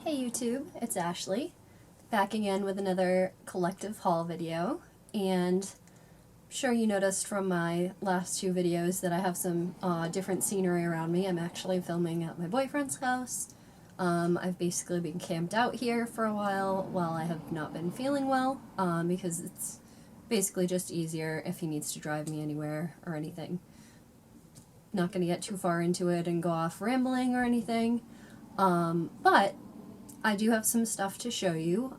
Hey YouTube, it's Ashley, back again with another collective haul video, and I'm sure you noticed from my last two videos that I have some different scenery around me. I'm actually filming at my boyfriend's house. I've basically been camped out here for a while I have not been feeling well, because it's basically just easier if he needs to drive me anywhere or anything. Not going to get too far into it and go off rambling or anything, but I do have some stuff to show you.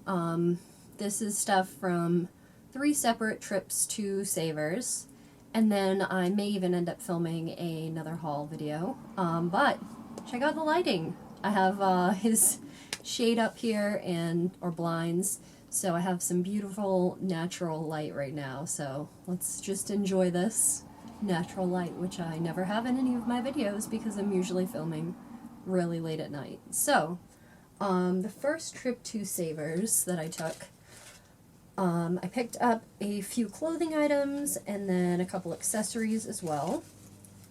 This is stuff from 3 separate trips to Savers, and then I may even end up filming another haul video. But check out the lighting. I have his shade up here or blinds, so I have some beautiful natural light right now. So let's just enjoy this natural light, which I never have in any of my videos because I'm usually filming really late at night. So the first trip to Savers that I took, I picked up a few clothing items and then a couple accessories as well.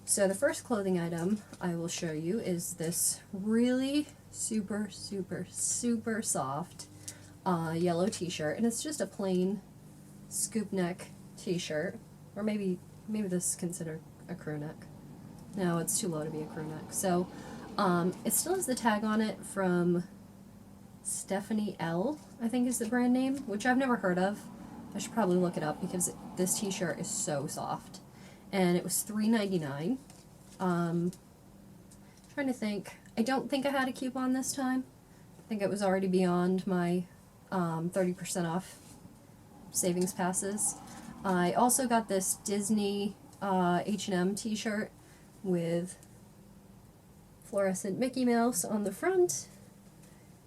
So the first clothing item I will show you is this really super soft yellow t-shirt, and it's just a plain scoop neck t-shirt, or maybe this is considered a crew neck. No, it's too low to be a crew neck. So it still has the tag on it from Stephanie L, I think is the brand name, which I've never heard of. I should probably look it up because this t-shirt is so soft. And it was $3.99. Trying to think. I don't think I had a coupon this time. I think it was already beyond my 30% off savings passes. I also got this Disney H&M t-shirt with fluorescent Mickey Mouse on the front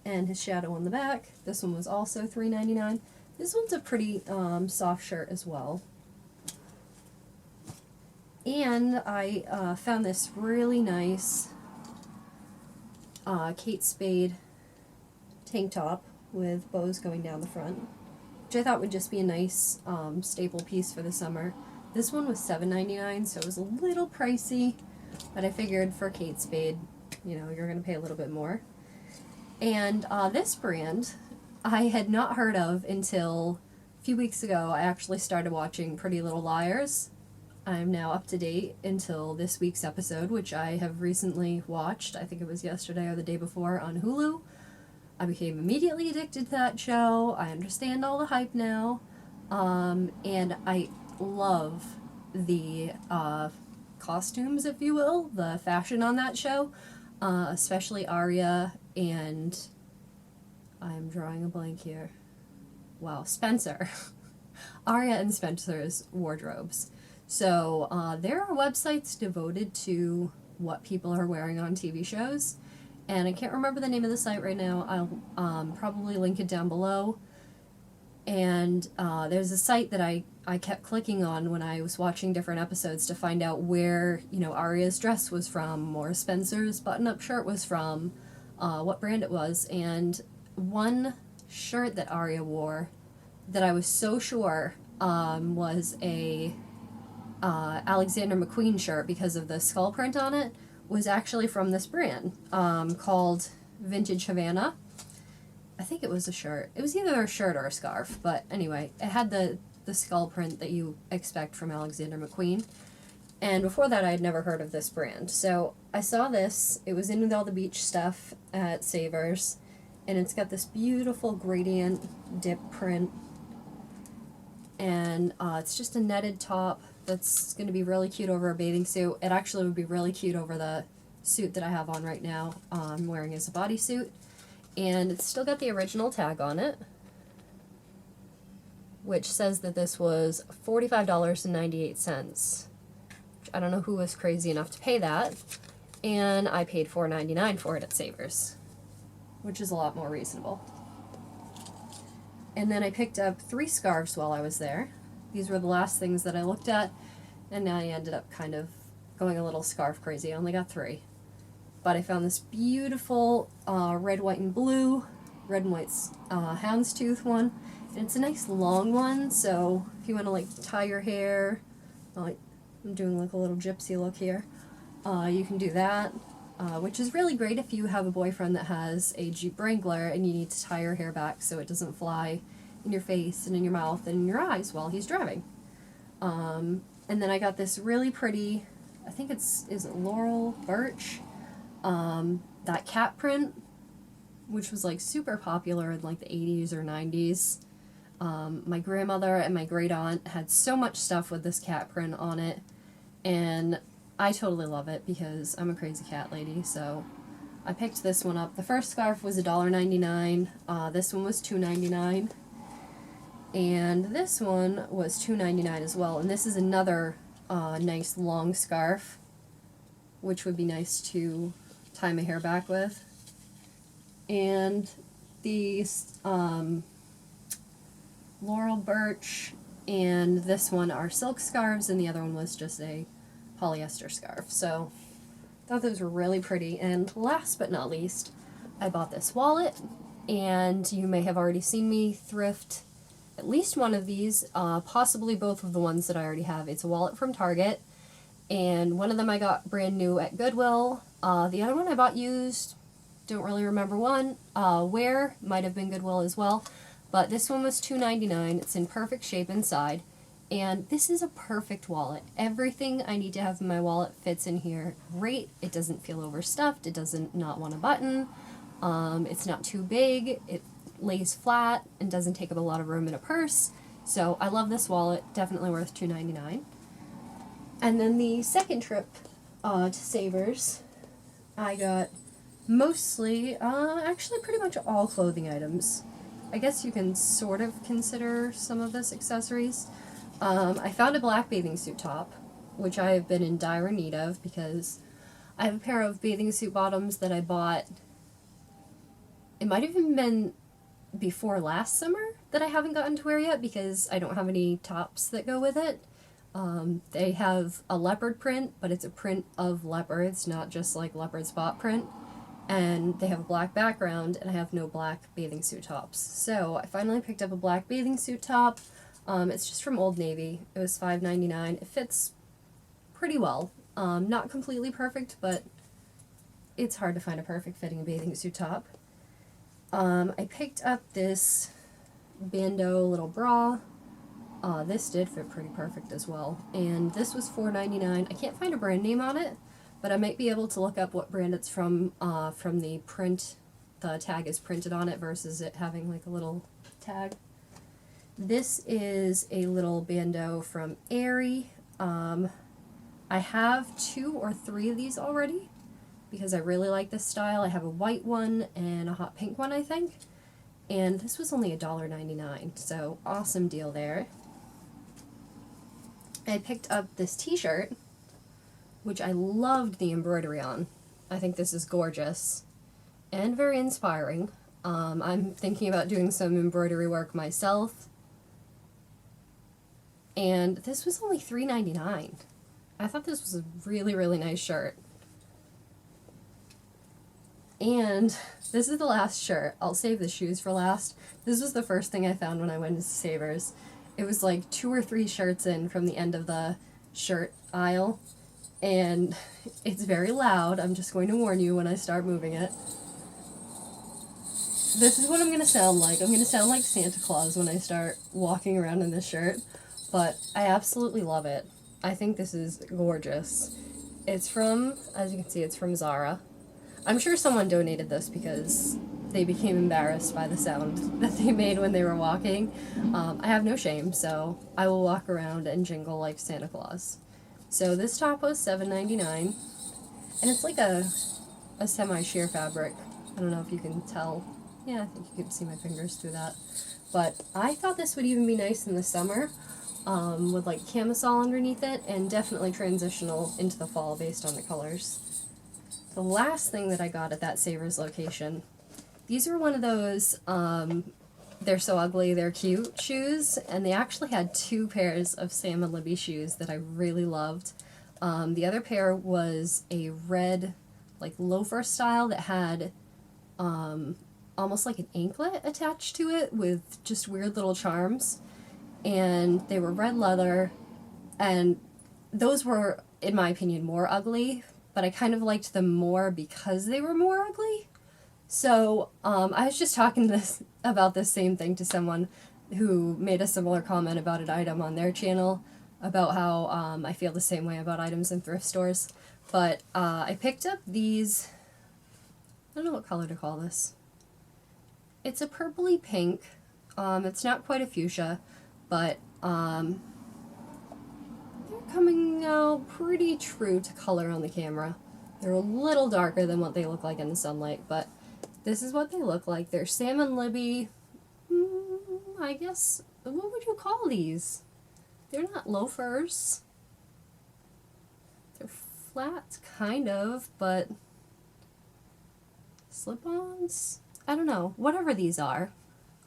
and his shadow on the back. This one was also $3.99. This one's a pretty soft shirt as well. And I found this really nice Kate Spade tank top with bows going down the front, which I thought would just be a nice staple piece for the summer. This one was $7.99, so it was a little pricey, but I figured for Kate Spade, you know, you're going to pay a little bit more. And this brand I had not heard of until a few weeks ago. I actually started watching Pretty Little Liars. I'm now up to date until this week's episode, which I have recently watched. I think it was yesterday or the day before on Hulu. I became immediately addicted to that show. I understand all the hype now. And I love the costumes, if you will, the fashion on that show. Especially Aria and I'm drawing a blank here. Wow, Spencer. Aria and Spencer's wardrobes. So there are websites devoted to what people are wearing on TV shows, and I can't remember the name of the site right now. I'll probably link it down below. And there's a site that I kept clicking on when I was watching different episodes to find out where, you know, Aria's dress was from or Spencer's button-up shirt was from, what brand it was. And one shirt that Aria wore that I was so sure was a Alexander McQueen shirt because of the skull print on it was actually from this brand called Vintage Havana. I think it was a shirt. It was either a shirt or a scarf, but anyway, it had the skull print that you expect from Alexander McQueen. And before that, I had never heard of this brand. So I saw this. It was in with all the beach stuff at Savers, and it's got this beautiful gradient dip print. And it's just a netted top that's going to be really cute over a bathing suit. It actually would be really cute over the suit that I have on right now. I'm wearing as a bodysuit. And it's still got the original tag on it, which says that this was $45.98. I don't know who was crazy enough to pay that. And I paid $4.99 for it at Savers, which is a lot more reasonable. And then I picked up 3 scarves while I was there. These were the last things that I looked at, and now I ended up kind of going a little scarf crazy. I only got 3. But I found this beautiful red, white, and blue, red and white houndstooth one. And it's a nice long one, so if you want to like tie your hair, I'm doing like a little gypsy look here, you can do that. which is really great if you have a boyfriend that has a Jeep Wrangler and you need to tie your hair back so it doesn't fly in your face and in your mouth and in your eyes while he's driving. And then I got this really pretty, I think is it Laurel Birch, that cat print, which was like super popular in like the 80s or 90s. My grandmother and my great aunt had so much stuff with this cat print on it, and I totally love it because I'm a crazy cat lady, so I picked this one up. The first scarf was $1.99, this one was $2.99, and this one was $2.99 as well, and this is another nice long scarf, which would be nice to tie my hair back with. And these Laurel Birch and this one are silk scarves, and the other one was just a polyester scarf. So I thought those were really pretty. And last but not least, I bought this wallet, and you may have already seen me thrift at least one of these, possibly both of the ones that I already have. It's a wallet from Target, and one of them I got brand new at Goodwill. The other one I bought used, don't really remember where, might have been Goodwill as well, but this one was $2.99. It's in perfect shape inside, and this is a perfect wallet. Everything I need to have in my wallet fits in here great. It doesn't feel overstuffed, it doesn't not want a button, it's not too big, it lays flat and doesn't take up a lot of room in a purse. So I love this wallet, definitely worth $2.99. And then the second trip to Savers, I got mostly, actually pretty much all clothing items. I guess you can sort of consider some of this accessories. I found a black bathing suit top, which I have been in dire need of because I have a pair of bathing suit bottoms that I bought, it might have even been before last summer, that I haven't gotten to wear yet because I don't have any tops that go with it. They have a leopard print, but it's a print of leopards, not just like leopard spot print. And they have a black background, and I have no black bathing suit tops. So I finally picked up a black bathing suit top. It's just from Old Navy. It was $5.99. It fits pretty well. Not completely perfect, but it's hard to find a perfect fitting bathing suit top. I picked up this bandeau little bra. This did fit pretty perfect as well. And this was $4.99. I can't find a brand name on it, but I might be able to look up what brand it's from the print. The tag is printed on it versus it having like a little tag. This is a little bandeau from Aerie. I have 2 or 3 of these already because I really like this style. I have a white one and a hot pink one, I think. And this was only $1.99, so awesome deal there. I picked up this t-shirt, which I loved the embroidery on. I think this is gorgeous and very inspiring. I'm thinking about doing some embroidery work myself. And this was only $3.99. I thought this was a really, really nice shirt. And this is the last shirt. I'll save the shoes for last. This was the first thing I found when I went to Savers. It was like 2 or 3 shirts in from the end of the shirt aisle. And it's very loud. I'm just going to warn you when I start moving it. This is what I'm going to sound like. I'm going to sound like Santa Claus when I start walking around in this shirt. But I absolutely love it. I think this is gorgeous. It's from, as you can see, it's from Zara. I'm sure someone donated this because they became embarrassed by the sound that they made when they were walking. I have no shame, so I will walk around and jingle like Santa Claus. So this top was $7.99, and it's like a semi-sheer fabric. I don't know if you can tell. Yeah, I think you can see my fingers through that. But I thought this would even be nice in the summer, with like camisole underneath it, and definitely transitional into the fall based on the colors. The last thing that I got at that Savers location, these were one of those, they're so ugly, they're cute shoes, and they actually had 2 pairs of Sam and Libby shoes that I really loved. The other pair was a red, like loafer style that had almost like an anklet attached to it with just weird little charms, and they were red leather, and those were, in my opinion, more ugly but I kind of liked them more because they were more ugly. So I was just talking about this same thing to someone who made a similar comment about an item on their channel about how I feel the same way about items in thrift stores. But I picked up these, I don't know what color to call this. It's a purpley pink. It's not quite a fuchsia, but they're coming out pretty true to color on the camera. They're a little darker than what they look like in the sunlight, but this is what they look like. They're salmon libby. I guess, what would you call these? They're not loafers. They're flats, kind of, but slip-ons? I don't know. Whatever these are.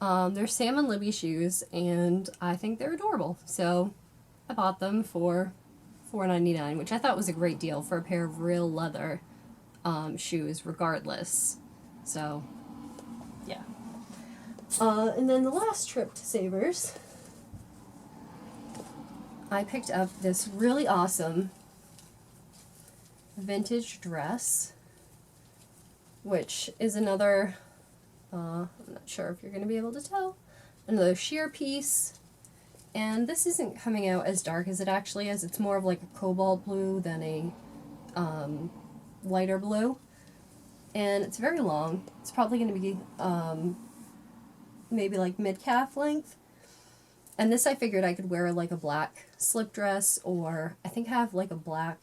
They're salmon libby shoes, and I think they're adorable. So I bought them for $4.99, which I thought was a great deal for a pair of real leather shoes, regardless. So, yeah. And then the last trip to Savers, I picked up this really awesome vintage dress, which is another, I'm not sure if you're going to be able to tell, another sheer piece. And this isn't coming out as dark as it actually is. It's more of like a cobalt blue than a lighter blue. And it's very long. It's probably going to be maybe like mid-calf length. And this I figured I could wear like a black slip dress, or I think I have like a black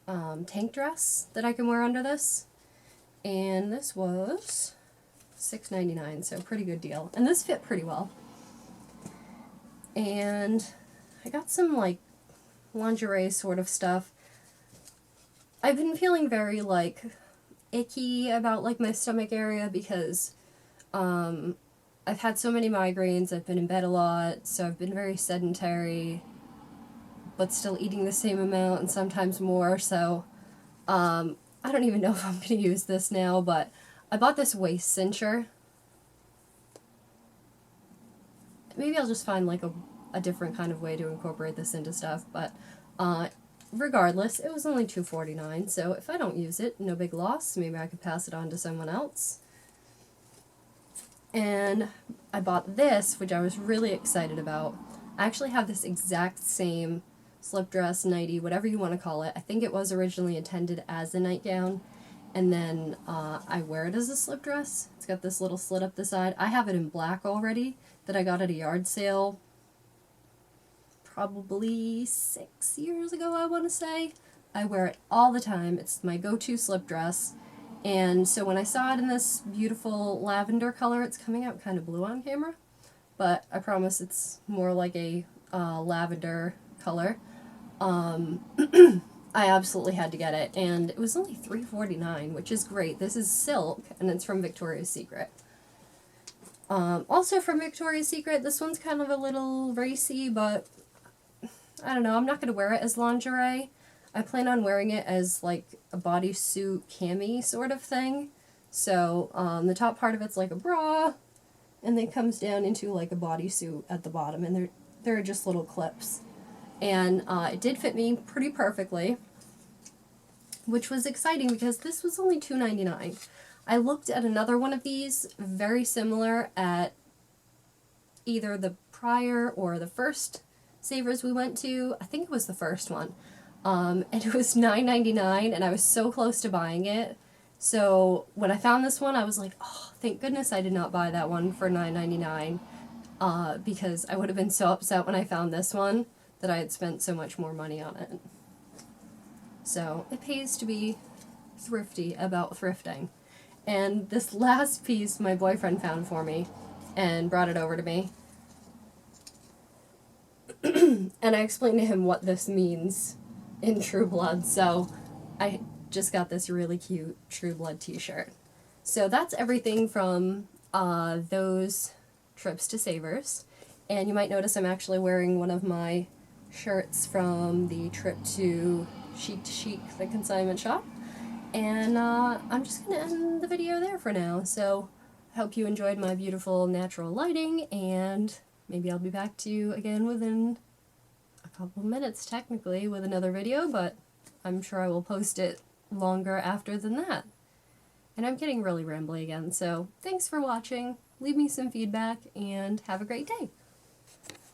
tank dress that I can wear under this. And this was $6.99, so pretty good deal. And this fit pretty well. And I got some like lingerie sort of stuff. I've been feeling very like icky about like my stomach area because I've had so many migraines, I've been in bed a lot, so I've been very sedentary, but still eating the same amount and sometimes more, so I don't even know if I'm going to use this now, but I bought this waist cincher. Maybe I'll just find like a different kind of way to incorporate this into stuff, but regardless, it was only $2.49, so if I don't use it, no big loss. Maybe I could pass it on to someone else. And I bought this, which I was really excited about. I actually have this exact same slip dress, nightie, whatever you want to call it. I think it was originally intended as a nightgown, and then I wear it as a slip dress. It's got this little slit up the side. I have it in black already that I got at a yard sale probably 6 years ago, I want to say. I wear it all the time. It's my go-to slip dress. And so when I saw it in this beautiful lavender color, it's coming out kind of blue on camera, but I promise it's more like a lavender color. I absolutely had to get it, and it was only $3.49, which is great. This is silk, and it's from Victoria's Secret. Also from Victoria's Secret, this one's kind of a little racy, but I don't know, I'm not going to wear it as lingerie. I plan on wearing it as like a bodysuit cami sort of thing. So the top part of it's like a bra, and then comes down into like a bodysuit at the bottom, and there are just little clips. And it did fit me pretty perfectly, which was exciting because this was only $2.99. I looked at another one of these, very similar, at either the prior or the first Savers we went to. I think it was the first one. And it was $9.99, and I was so close to buying it. So when I found this one, I was like, oh, thank goodness I did not buy that one for $9.99, because I would have been so upset when I found this one that I had spent so much more money on it. So it pays to be thrifty about thrifting. And this last piece my boyfriend found for me and brought it over to me. And I explained to him what this means in True Blood, so I just got this really cute True Blood t-shirt. So that's everything from those trips to Savers. And you might notice I'm actually wearing one of my shirts from the trip to Chic, the consignment shop. And I'm just going to end the video there for now. So I hope you enjoyed my beautiful natural lighting, and maybe I'll be back to you again within a couple minutes, technically, with another video, but I'm sure I will post it longer after than that. And I'm getting really rambly again, so thanks for watching. Leave me some feedback and have a great day.